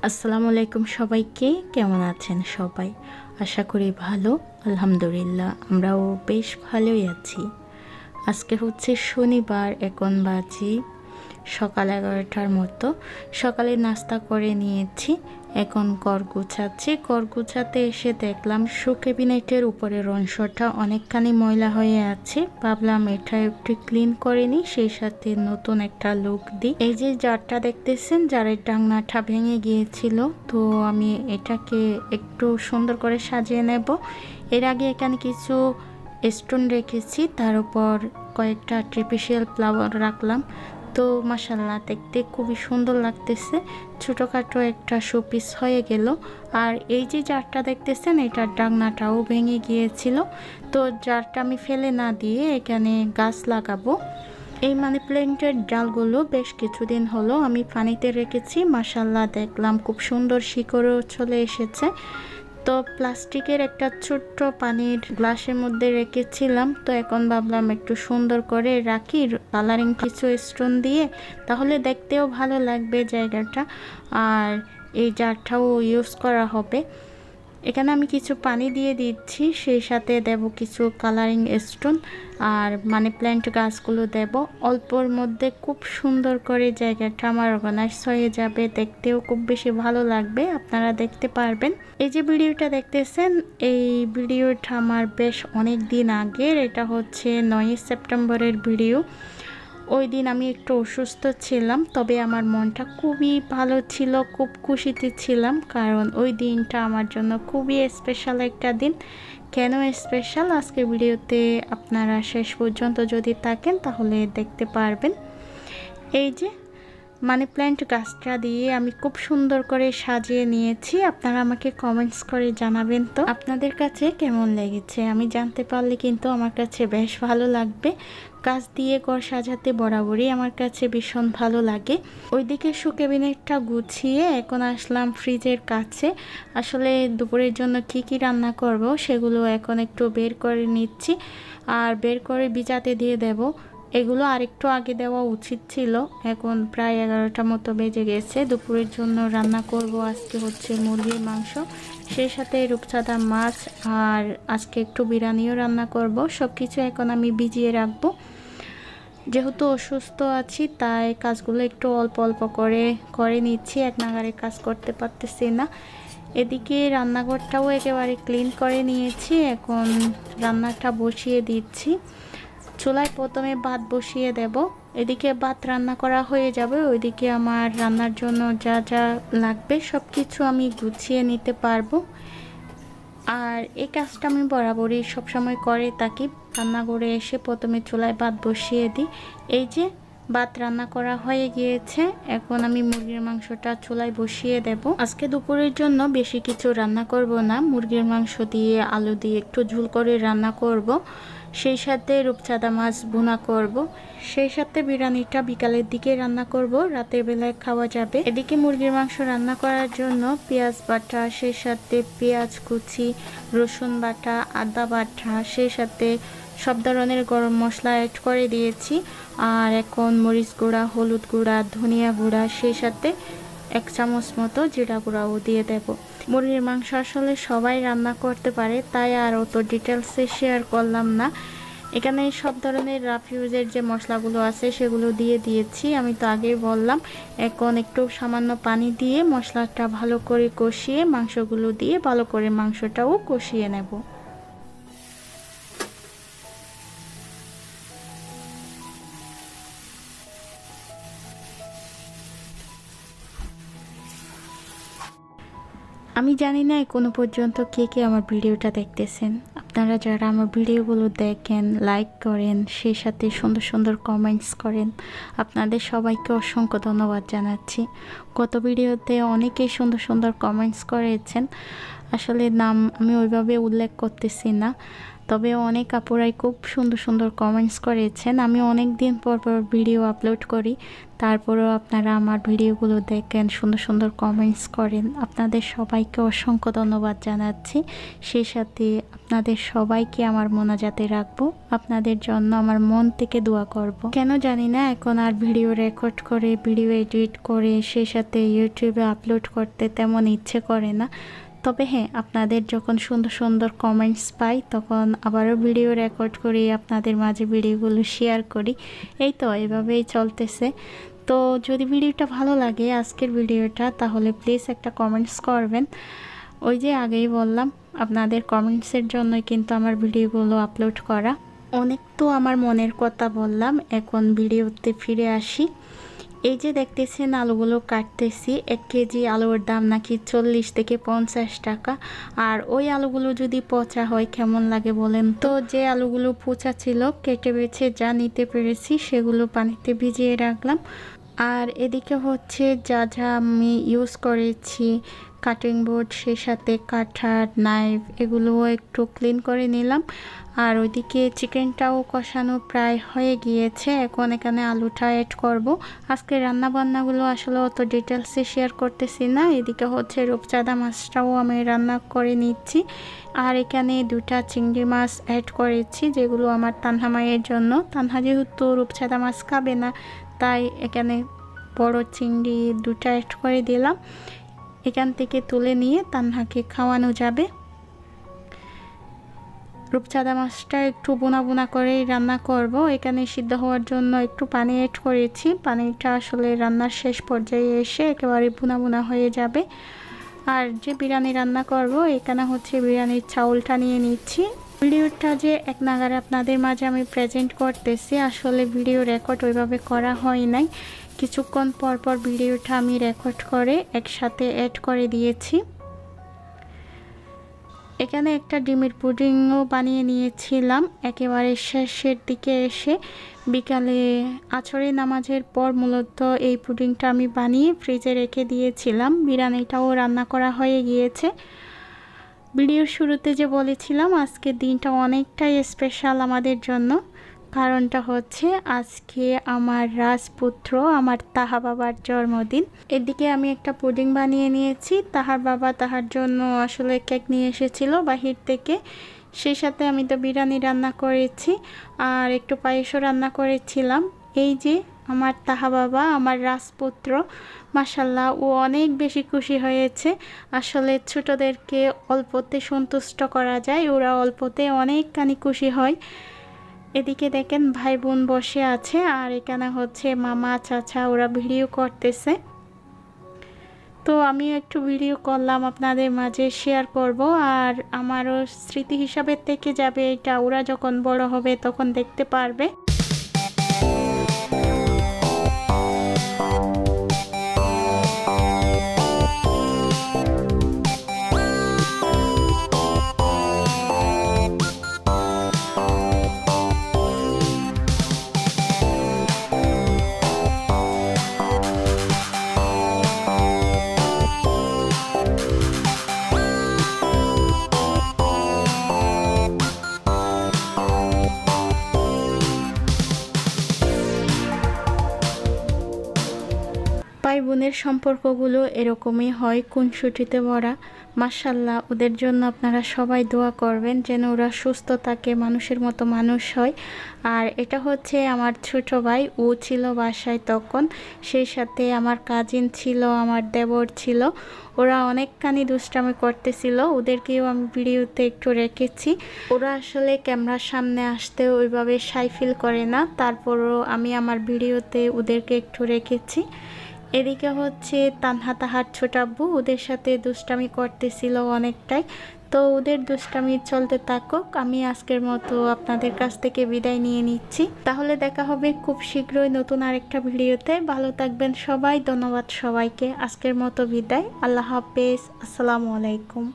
আসসালামু আলাইকুম সবাইকে। কেমন আছেন সবাই? আশা করি ভালো। আলহামদুলিল্লাহ আমরাও বেশ ভালোই আছি। আজকে হচ্ছে শনিবার, এখন বাজে সকাল 11টার মতো। সকালে নাস্তা করে নিয়েছি, এখন ঘর গুছাচ্ছি। ঘর গুছাতে এসে দেখলাম শো ক্যাবিনেটের উপরের অংশটা অনেকখানি ময়লা হয়ে আছে। ভাবলাম এটা একটু ক্লিন করে নিই, সেই সাথে নতুন একটা লুক দিই। এই যে জারটা দেখতেছেন, জারের ডাংনাটা ভেঙে গিয়েছিল, তো আমি এটাকে একটু সুন্দর করে সাজিয়ে নেব। এর আগে এখানে কিছু স্টোন রেখেছি, তার উপর কয়েকটা আর্টিফিশিয়াল ফ্লাওয়ার রাখলাম। তো মাশাআল্লাহ দেখতে খুবই সুন্দর লাগতেছে, ছোটোখাটো একটা শোপিস হয়ে গেল। আর এই যে জারটা দেখতেছেন, এটার ডাকনাটাও ভেঙে গিয়েছিল, তো জারটা আমি ফেলে না দিয়ে এখানে গাছ লাগাবো। এই মানি প্ল্যান্টের ডালগুলো বেশ কিছুদিন হলো আমি পানিতে রেখেছি, মাশাআল্লাহ দেখলাম খুব সুন্দর শিকড়ও চলে এসেছে। তো প্লাস্টিকের একটা ছোট্ট পানির গ্লাসের মধ্যে রেখেছিলাম, তো এখন ভাবলাম একটু সুন্দর করে রাখি কালারিং কিছু স্টোন দিয়ে, তাহলে দেখতেও ভালো লাগবে জায়গাটা। আর এই জারটাও ইউজ করা হবে। এখানে আমি কিছু পানি দিয়ে দিচ্ছি, সেই সাথে দেব কিছু কালারিং স্টোন আর মানি প্ল্যান্ট গাছগুলো দেব। অল্পর মধ্যে খুব সুন্দর করে জায়গাটা আমার অর্গানাইজ হয়ে যাবে, দেখতেও খুব বেশি ভালো লাগবে, আপনারা দেখতে পারবেন। এই যে ভিডিওটা দেখতেছেন, এই ভিডিওটা আমার বেশ অনেক দিন আগের, এটা হচ্ছে 9 সেপ্টেম্বরের ভিডিও। ওই দিন আমি একটু অসুস্থ ছিলাম, তবে আমার মনটা খুবই ভালো ছিল, খুব খুশিতে ছিলাম, কারণ ওই দিনটা আমার জন্য খুবই স্পেশাল একটা দিন। কেন স্পেশাল, আজকে ভিডিওতে আপনারা শেষ পর্যন্ত যদি থাকেন তাহলে দেখতে পারবেন। এই যে মানি প্ল্যান্ট গাছটা দিয়ে আমি খুব সুন্দর করে সাজিয়ে নিয়েছি। আপনারা আমাকে কমেন্টস করে জানাবেন তো আপনাদের কাছে কেমন লেগেছে। আমি জানতে পারলে কিন্তু আমার কাছে বেশ ভালো লাগবে। গাছ দিয়ে ঘর সাজাতে বরাবরই আমার কাছে ভীষণ ভালো লাগে। ওইদিকে শো ক্যাবিনেটটা গুছিয়ে এখন আসলাম ফ্রিজের কাছে। আসলে দুপুরের জন্য কি কি রান্না করব সেগুলো এখন একটু বের করে নিচ্ছি, আর বের করে ভিজাতে দিয়ে দেব। এগুলো আরেকটু আগে দেওয়া উচিত ছিল, এখন প্রায় 11টা মতো বেজে গেছে। দুপুরের জন্য রান্না করব আজকে হচ্ছে মুরগির মাংস, সেই সাথে রূপচাঁদা মাছ, আর আজকে একটু বিরিয়ানিও রান্না করব। সব কিছু এখন আমি ভিজিয়ে রাখবো। যেহেতু অসুস্থ আছি তাই কাজগুলো একটু অল্প অল্প করে নিচ্ছি, এক নাগারে কাজ করতে পারতেছি না। এদিকে রান্নাঘরটাও একেবারে ক্লিন করে নিয়েছি, এখন রান্নাটা বসিয়ে দিচ্ছি। চুলায় প্রথমে ভাত বসিয়ে দেব, এদিকে ভাত রান্না করা হয়ে যাবে, ওইদিকে আমার রান্নার জন্য যা যা লাগবে সব কিছু আমি গুছিয়ে নিতে পারবো। আর এই কাজটা আমি বরাবরই সবসময় করে থাকি, রান্নাঘরে এসে প্রথমে চুলায় ভাত বসিয়ে দিই। এই যে ভাত রান্না করা হয়ে গিয়েছে, এখন আমি মুরগির মাংসটা চুলায় বসিয়ে দেব। আজকে দুপুরের জন্য বেশি কিছু রান্না করব না, মুরগির মাংস দিয়ে আলু দিয়ে একটু ঝোল করে রান্না করব, সেই সাথে রূপচাঁদা মাছ ভুনা করব, সেই সাথে বিরিয়ানিটা বিকালের দিকে রান্না করব, রাতের বেলায় খাওয়া যাবে। এদিকে মুরগির মাংস রান্না করার জন্য পেঁয়াজ বাটা, সেই সাথে পেঁয়াজ কুচি, রসুন বাটা, আদা বাটা, সেই সাথে সব ধরনের গরম মশলা অ্যাড করে দিয়েছি। আর এখন মরিচ গুঁড়া, হলুদ গুঁড়া, ধনিয়া গুঁড়া, সেই সাথে 1 চামচ মতো জিরা গুঁড়াও দিয়ে দেব। মুরগির মাংস আসলে সবাই রান্না করতে পারে, তাই আর অত ডিটেলসে শেয়ার করলাম না। এখানে সব ধরনের রাফ ইউজের যে মশলাগুলো আছে সেগুলো দিয়ে দিয়েছি, আমি তো আগেই বললাম। এখন একটু সামান্য পানি দিয়ে মশলাটা ভালো করে কষিয়ে মাংসগুলো দিয়ে ভালো করে মাংসটাও কষিয়ে নেব। আমি জানি না এখনো পর্যন্ত কে কে আমার ভিডিওটা দেখতেছেন। আপনারা যারা আমার ভিডিওগুলো দেখেন, লাইক করেন, সেই সাথে সুন্দর সুন্দর কমেন্টস করেন, আপনাদের সবাইকে অসংখ্য ধন্যবাদ জানাচ্ছি। গত ভিডিওতে অনেকেই সুন্দর সুন্দর কমেন্টস করেছেন, আসলে নাম আমি ওইভাবে উল্লেখ করতেছি না। তবে অনেক আপুরাই খুব সুন্দর সুন্দর কমেন্টস করেছেন। আমি অনেক দিন পর পর ভিডিও আপলোড করি, তারপরেও আপনারা আমার ভিডিওগুলো দেখেন, সুন্দর সুন্দর কমেন্টস করেন। আপনাদের সবাইকে অসংখ্য ধন্যবাদ জানাচ্ছি। সেই সাথে আপনাদের সবাইকে আমার মোনাজাতে রাখবো, আপনাদের জন্য আমার মন থেকে দোয়া করব। কেন জানি না এখন আর ভিডিও রেকর্ড করে ভিডিও এডিট করে সেই সাথে ইউটিউবে আপলোড করতে তেমন ইচ্ছে করে না। তবে হ্যাঁ, আপনাদের যখন সুন্দর সুন্দর কমেন্টস পাই তখন আবারও ভিডিও রেকর্ড করি, আপনাদের মাঝে ভিডিওগুলো শেয়ার করি। এই তো এভাবেই চলতেছে। তো যদি ভিডিওটা ভালো লাগে আজকের ভিডিওটা, তাহলে প্লিজ একটা কমেন্টস করবেন। ওই যে আগেই বললাম, আপনাদের কমেন্টসের জন্যই কিন্তু আমার ভিডিওগুলো আপলোড করা। অনেক তো আমার মনের কথা বললাম, এখন ভিডিওতে ফিরে আসি। এই যে দেখতেছেন আলুগুলো কাটতেছি। 1 কেজি আলুর দাম নাকি 40 থেকে 50 টাকা। আর ওই আলুগুলো যদি পচা হয় কেমন লাগে বলেন তো। যে আলুগুলো পচা ছিল কেটে বেছে যা নিতে পেরেছি সেগুলো পানিতে ভিজিয়ে রাখলাম। আর এদিকে হচ্ছে যা যা আমি ইউজ করেছি, কাটিং বোর্ড, সেই সাথে কাটার, নাইফ, এগুলোও একটু ক্লিন করে নিলাম। আর ওইদিকে চিকেনটাও কষানো প্রায় হয়ে গিয়েছে। এখন এখানে আলুটা অ্যাড করব। আজকে রান্না বান্নাগুলো আসলে অত ডিটেলসে শেয়ার করতেছি না। এদিকে হচ্ছে রূপচাঁদা মাছটাও আমি রান্না করে নিচ্ছি। আর এখানে 2টা চিংড়ি মাছ অ্যাড করেছি, যেগুলো আমার তানহা মায়ের জন্য। তানহা যেহেতু রূপচাঁদা মাছ খাবে না, তাই এখানে বড় চিংড়ি 2টা অ্যাড করে দিলাম। এখান থেকে তুলে নিয়ে তানহাকে খাওয়ানো যাবে। রূপচাঁদা মাছটা একটু বোনা বোনা করেই রান্না করব। এখানে সিদ্ধ হওয়ার জন্য একটু পানি অ্যাড করেছি। পানিটা আসলে রান্নার শেষ পর্যায়ে এসে একেবারে বোনা বোনা হয়ে যাবে। আর যে বিরিয়ানি রান্না করব, এখানে হচ্ছে বিরিয়ানির চাউলটা নিয়ে নিচ্ছি। ভিডিওটা যে এক নাগারে আপনাদের মাঝে আমি প্রেজেন্ট করতেছি, আসলে ভিডিও রেকর্ড ওইভাবে করা হয় নাই। কিছুক্ষণ পর পর ভিডিওটা আমি রেকর্ড করে একসাথে অ্যাড করে দিয়েছি। এখানে একটা ডিমের পুডিংও বানিয়ে নিয়েছিলাম একেবারে শেষের দিকে এসে। বিকালে আসরের নামাজের পর মূলত এই পুডিংটা আমি বানিয়ে ফ্রিজে রেখে দিয়েছিলাম। বিরিয়ানিটাও রান্না করা হয়ে গিয়েছে। ভিডিওর শুরুতে যে বলেছিলাম আজকের দিনটা অনেকটাই স্পেশাল আমাদের জন্য। কারণটা হচ্ছে আজকে আমার রাজপুত্র, আমার তাহা বাবার জন্মদিন। এদিকে আমি একটা পুডিং বানিয়ে নিয়েছি। তাহার বাবা তাহার জন্য আসলে কেক নিয়ে এসেছিল বাহির থেকে। সেই সাথে আমি তো বিরিয়ানি রান্না করেছি আর একটু পায়েসও রান্না করেছিলাম। এই যে আমার তাহা বাবা, আমার রাজপুত্র, মাশাল্লাহ ও অনেক বেশি খুশি হয়েছে। আসলে ছোটদেরকে অল্পতে সন্তুষ্ট করা যায়, ওরা অল্পতে অনেকখানি খুশি হয়। এদিকে দেখেন ভাই বোন বসে আছে আর এখানে হচ্ছে মামা চাচা ওরা ভিডিও করতেছে। তো আমি একটু ভিডিও করলাম, আপনাদের মাঝে শেয়ার করব। আর আমারও স্মৃতি হিসাবে থেকে যাবে এটা, ওরা যখন বড় হবে তখন দেখতে পারবে। ভাই বোনের সম্পর্কগুলো এরকমই হয়, খুনসুটিতে ভরা। মাশাল্লাহ, ওদের জন্য আপনারা সবাই দোয়া করবেন যেন ওরা সুস্থ থাকে, মানুষের মতো মানুষ হয়। আর এটা হচ্ছে আমার ছোট ভাই, ও ছিল বাসায় তখন। সেই সাথে আমার কাজিন ছিল, আমার দেবর ছিল। ওরা অনেকখানি দুষ্টামি করতেছিল, ওদেরকেও আমি ভিডিওতে একটু রেখেছি। ওরা আসলে ক্যামেরার সামনে আসতে ওইভাবে শাই ফিল করে না, তারপরও আমি আমার ভিডিওতে ওদেরকে একটু রেখেছি। এদিকে হচ্ছে তানহা তাহার ছোট আব্বু, ওদের সাথে দুষ্টামি করতেছিল অনেকটাই। তো ওদের দুষ্টামি চলতে থাকুক, আমি আজকের মতো আপনাদের কাছ থেকে বিদায় নিয়ে নিচ্ছি। তাহলে দেখা হবে খুব শীঘ্রই নতুন আরেকটা ভিডিওতে। ভালো থাকবেন সবাই, ধন্যবাদ সবাইকে। আজকের মতো বিদায়, আল্লাহ হাফেজ, আসসালামু আলাইকুম।